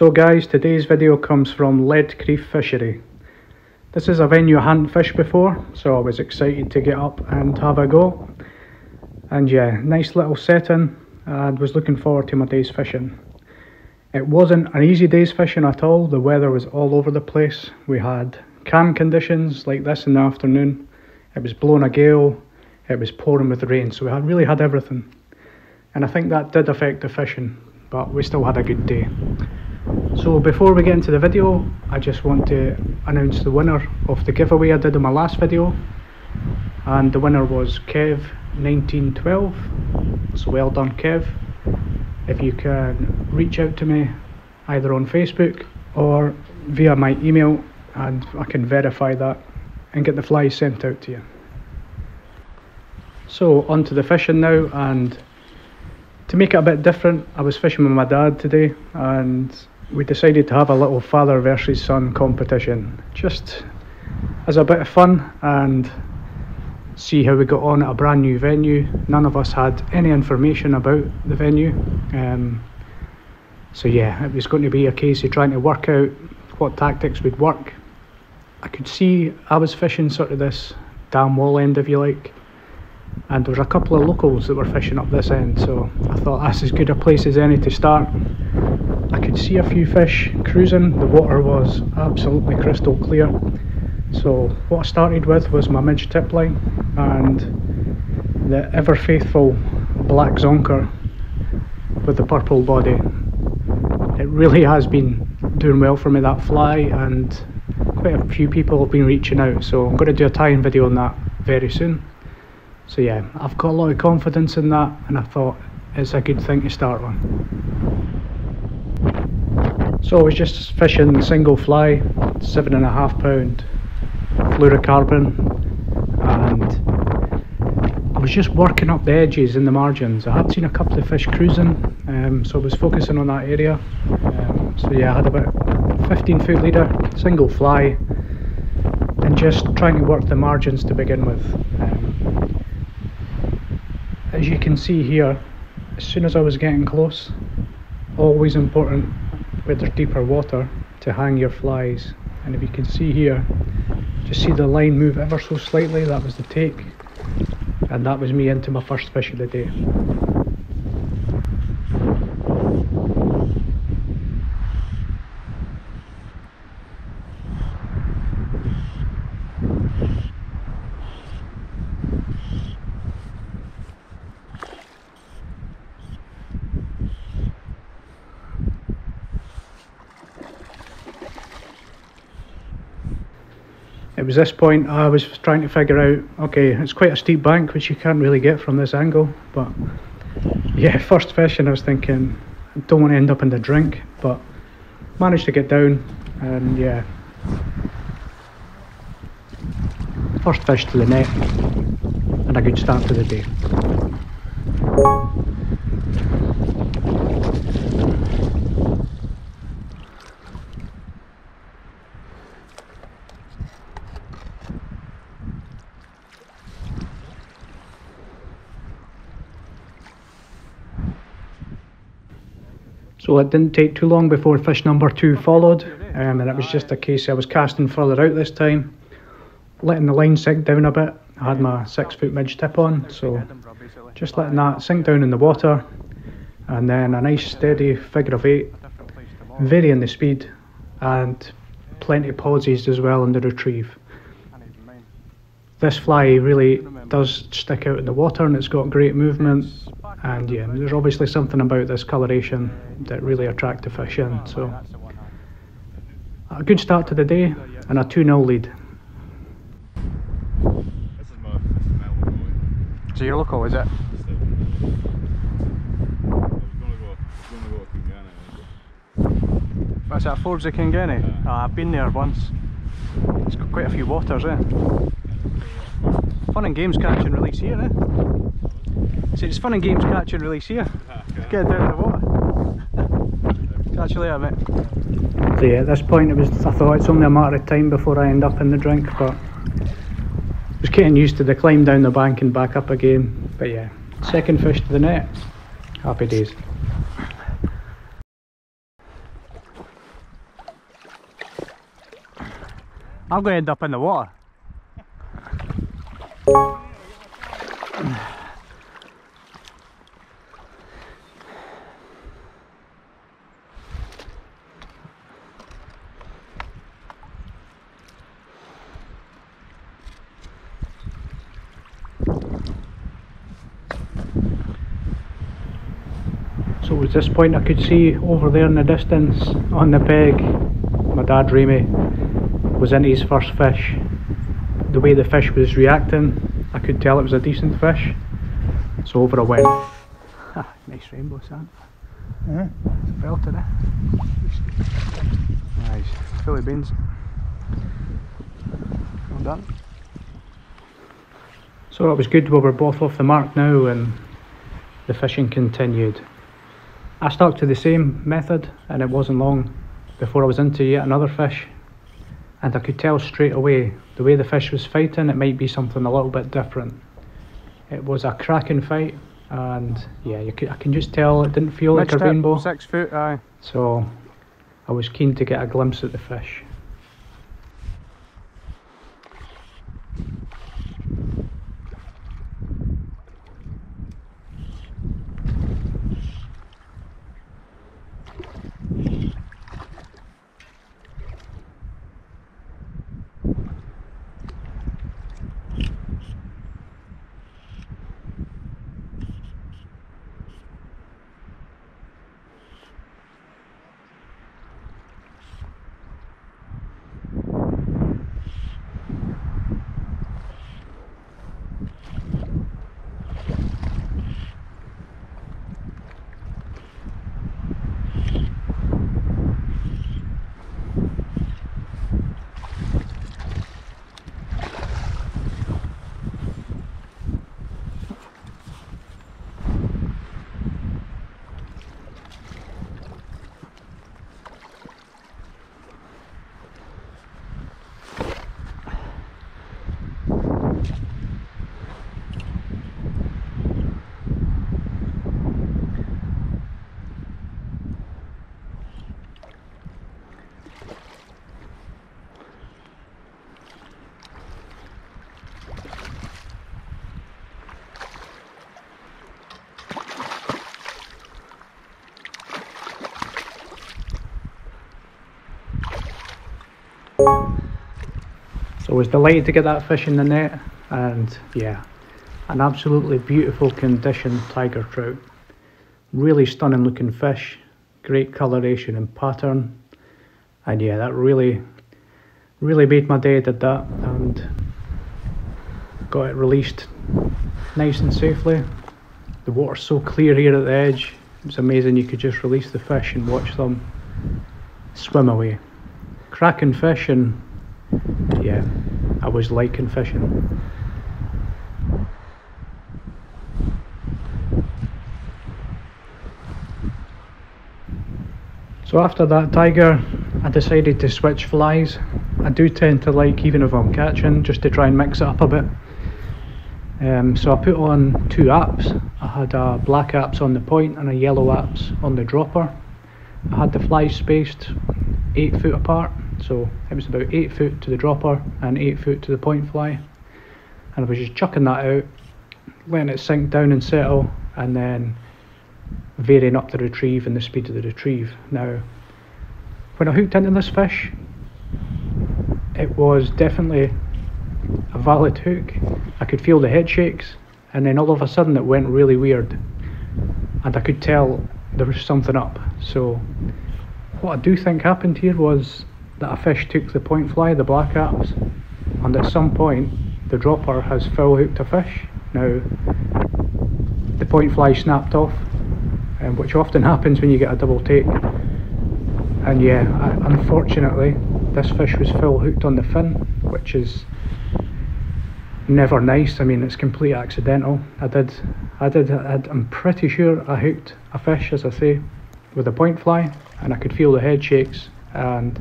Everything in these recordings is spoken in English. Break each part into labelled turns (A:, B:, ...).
A: So guys, today's video comes from Ledcrieff Fishery. This is a venue I hadn't fished before, so I was excited to get up and have a go. And yeah, nice little setting, and was looking forward to my day's fishing. It wasn't an easy day's fishing at all. The weather was all over the place. We had calm conditions like this in the afternoon. It was blowing a gale, it was pouring with rain, so we really had everything. And I think that did affect the fishing, but we still had a good day. So before we get into the video, I just want to announce the winner of the giveaway I did in my last video. And the winner was Kev1912, so well done Kev. If you can reach out to me either on Facebook or via my email, and I can verify that and get the flies sent out to you. So on to the fishing now, and to make it a bit different, I was fishing with my dad today and we decided to have a little father versus son competition, just as a bit of fun and see how we got on at a brand new venue. None of us had any information about the venue, so yeah, it was going to be a case of trying to work out what tactics would work. I could see I was fishing sort of this dam wall end, if you like, and there was a couple of locals that were fishing up this end, so I thought that's as good a place as any to start. I could see a few fish cruising. The water was absolutely crystal clear. So what I started with was my midge tip line and the ever faithful black zonker with the purple body. It really has been doing well for me, that fly, and quite a few people have been reaching out, so I'm going to do a tie-in video on that very soon. So yeah, I've got a lot of confidence in that, and I thought it's a good thing to start on. So I was just fishing single fly, 7.5 pound fluorocarbon, and I was just working up the edges and the margins. I had seen a couple of fish cruising, so I was focusing on that area. So yeah, I had about 15-foot leader, single fly, and just trying to work the margins to begin with. As you can see here, as soon as I was getting close, always important where there's deeper water to hang your flies. And if you can see here, just see the line move ever so slightly. That was the take, and that was me into my first fish of the day. It was this point I was trying to figure out, okay, it's quite a steep bank which you can't really get from this angle, but yeah, first fish, and I was thinking I don't want to end up in the drink, but managed to get down, and yeah, first fish to the net and a good start to the day. So it didn't take too long before fish number 2 followed, and it was just a case I was casting further out this time, letting the line sink down a bit. I had my 6-foot midge tip on, so just letting that sink down in the water, and then a nice steady figure of 8, varying the speed, and plenty of pauses as well in the retrieve. This fly really does stick out in the water, and it's got great movement. And yeah, there's obviously something about this coloration that really attracts the fish in. So a good start to the day and a 2-0 lead. So you're local, is it? What's that, Forbes of Kingeni? I've been there once. It's got quite a few waters, eh? Fun and games catch and release here, eh? So it's fun and games catch and release here. Get down the water. Catch you later, mate. So yeah, at this point I thought it's only a matter of time before I end up in the drink, but I was getting used to the climb down the bank and back up again. But yeah, second fish to the net, happy days. I'm going to end up in the water. So it was this point I could see over there in the distance on the peg, my dad RAMIE was into his first fish. The way the fish was reacting, I could tell it was a decent fish. So over I went. Nice rainbow sand. It's fell today. Nice, fully beans. Well done. So it was good, we were both off the mark now and the fishing continued. I stuck to the same method and it wasn't long before I was into yet another fish, and I could tell straight away the way the fish was fighting it might be something a little bit different. It was a cracking fight and yeah, I can just tell it didn't feel like a rainbow.
B: 6 foot, aye.
A: So I was keen to get a glimpse at the fish. So I was delighted to get that fish in the net, and yeah, an absolutely beautiful condition tiger trout. Really stunning looking fish, great coloration and pattern, and yeah, that really made my day, did that, and got it released nice and safely. The water's so clear here at the edge, it's amazing. You could just release the fish and watch them swim away. Cracking fish, and yeah, I was liking fishing. So after that tiger, I decided to switch flies. I do tend to like, even if I'm catching, just to try and mix it up a bit. So I put on 2 apps. I had a black apps on the point and a yellow apps on the dropper. I had the flies spaced 8 foot apart, so it was about 8 foot to the dropper and 8 foot to the point fly, and I was just chucking that out, letting it sink down and settle, and then varying up the retrieve and the speed of the retrieve. Now, when I hooked into this fish, it was definitely a valid hook. I could feel the head shakes, and then all of a sudden it went really weird, and I could tell there was something up. So what I do think happened here was that a fish took the point fly, the black apps, and at some point the dropper has full hooked a fish. Now the point fly snapped off, which often happens when you get a double take, and yeah, unfortunately this fish was full hooked on the fin, which is never nice. I mean, it's completely accidental. I'm pretty sure I hooked a fish, as I say, with a point fly, and I could feel the head shakes, and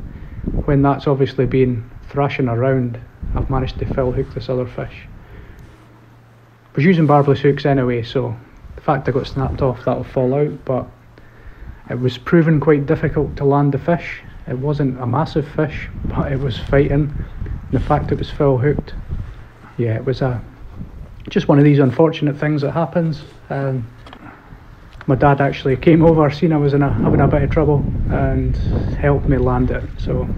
A: when that's obviously been thrashing around, I've managed to full hook this other fish. I was using barbless hooks anyway, so the fact I got snapped off, that'll fall out, but it was proving quite difficult to land the fish. It wasn't a massive fish, but it was fighting, the fact it was full hooked, yeah, it was just one of these unfortunate things that happens. My dad actually came over, seen I was having a bit of trouble, and helped me land it. So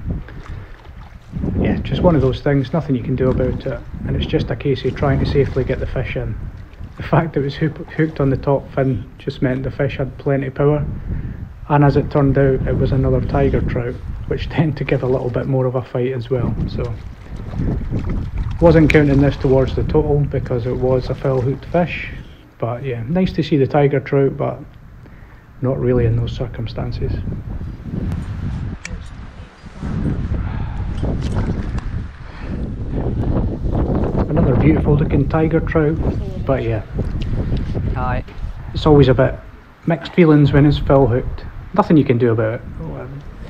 A: yeah, just one of those things, nothing you can do about it, and it's just a case of trying to safely get the fish in. The fact that it was hooked on the top fin just meant the fish had plenty of power, and as it turned out, it was another tiger trout, which tend to give a little bit more of a fight as well. So wasn't counting this towards the total because it was a full hooked fish, but yeah, nice to see the tiger trout, but not really in those circumstances. Another beautiful looking tiger trout, but yeah, it's always a bit mixed feelings when it's full hooked. Nothing you can do about it,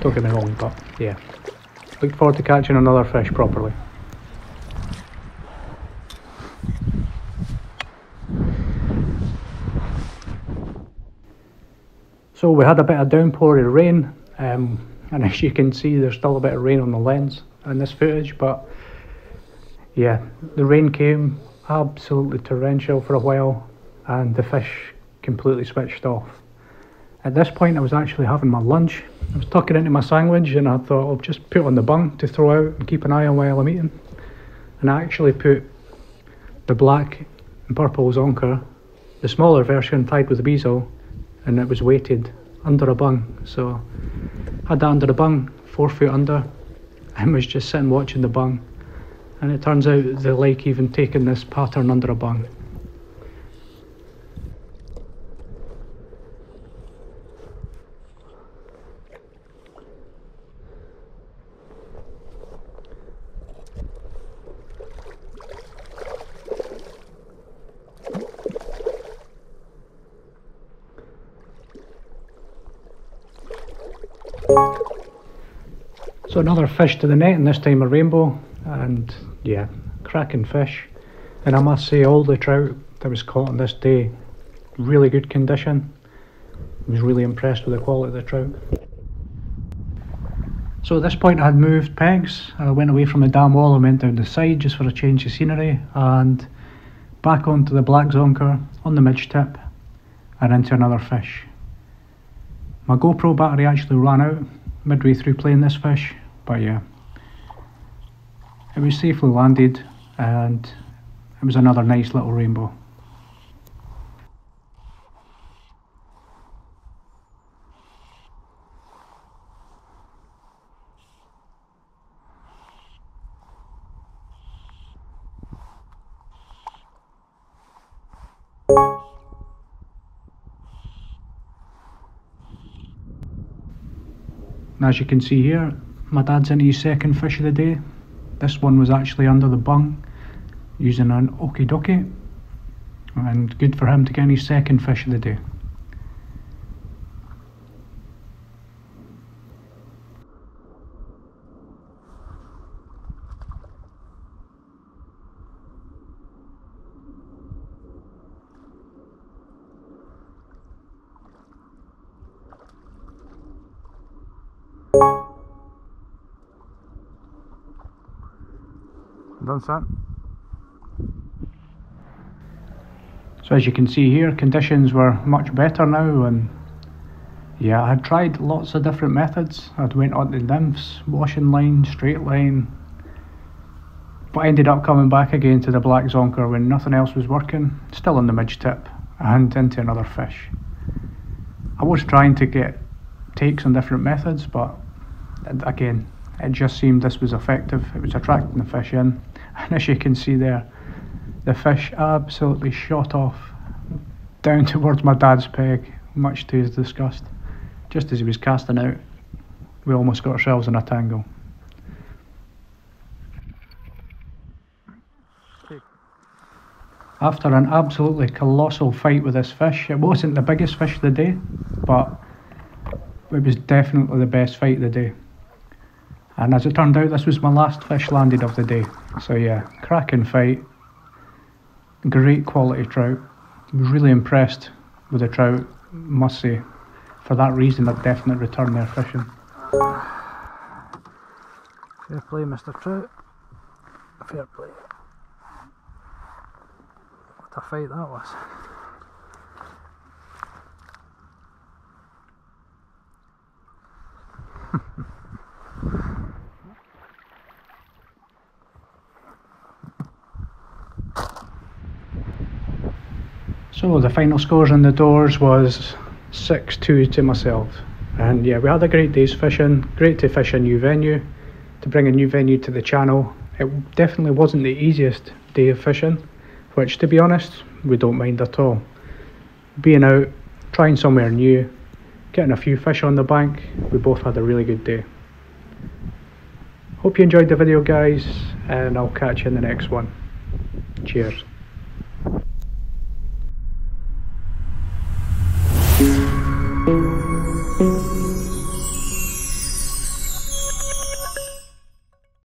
A: don't get me wrong, but yeah, look forward to catching another fish properly. So we had a bit of downpour of rain, and as you can see there's still a bit of rain on the lens in this footage, but yeah, the rain came absolutely torrential for a while and the fish completely switched off. At this point I was actually having my lunch. I was tucking into my sandwich and I thought I'll just put it on the bung to throw out and keep an eye on while I'm eating. And I actually put the black and purple zonker, the smaller version tied with a bezel, and it was weighted under a bung. So I had that under the bung, 4 foot under, and was just sitting watching the bung. And it turns out they like even taking this pattern under a bung. So another fish to the net, and this time a rainbow, and yeah, cracking fish. And I must say, all the trout that was caught on this day, really good condition. I was really impressed with the quality of the trout. So at this point I had moved pegs. I went away from the dam wall and went down the side just for a change of scenery, and back onto the black zonker on the midge tip and into another fish. My GoPro battery actually ran out midway through playing this fish, but yeah, it was safely landed and it was another nice little rainbow. And as you can see here, my dad's into his second fish of the day. This one was actually under the bung using an okie dokie, and good for him to get his second fish of the day. Done, son. So as you can see here, conditions were much better now, and yeah, I had tried lots of different methods. I'd went on the nymphs, washing line, straight line, but ended up coming back again to the black zonker when nothing else was working, still on the midge tip and into another fish. I was trying to get takes on different methods, but again, it just seemed this was effective. It was attracting the fish in, and as you can see there, the fish absolutely shot off down towards my dad's peg, much to his disgust. Just as he was casting out, we almost got ourselves in a tangle. After an absolutely colossal fight with this fish, it wasn't the biggest fish of the day, but it was definitely the best fight of the day. And as it turned out, this was my last fish landed of the day. So yeah, cracking fight, great quality trout. I was really impressed with the trout, must say. For that reason, I'd definitely return there fishing. Fair play, Mr. Trout. Fair play. What a fight that was. So the final scores on the doors was 6-2 to myself, and yeah, we had a great day's fishing. Great to fish a new venue, to bring a new venue to the channel. It definitely wasn't the easiest day of fishing, which to be honest we don't mind at all. Being out, trying somewhere new, getting a few fish on the bank, we both had a really good day. Hope you enjoyed the video guys, and I'll catch you in the next one. Cheers.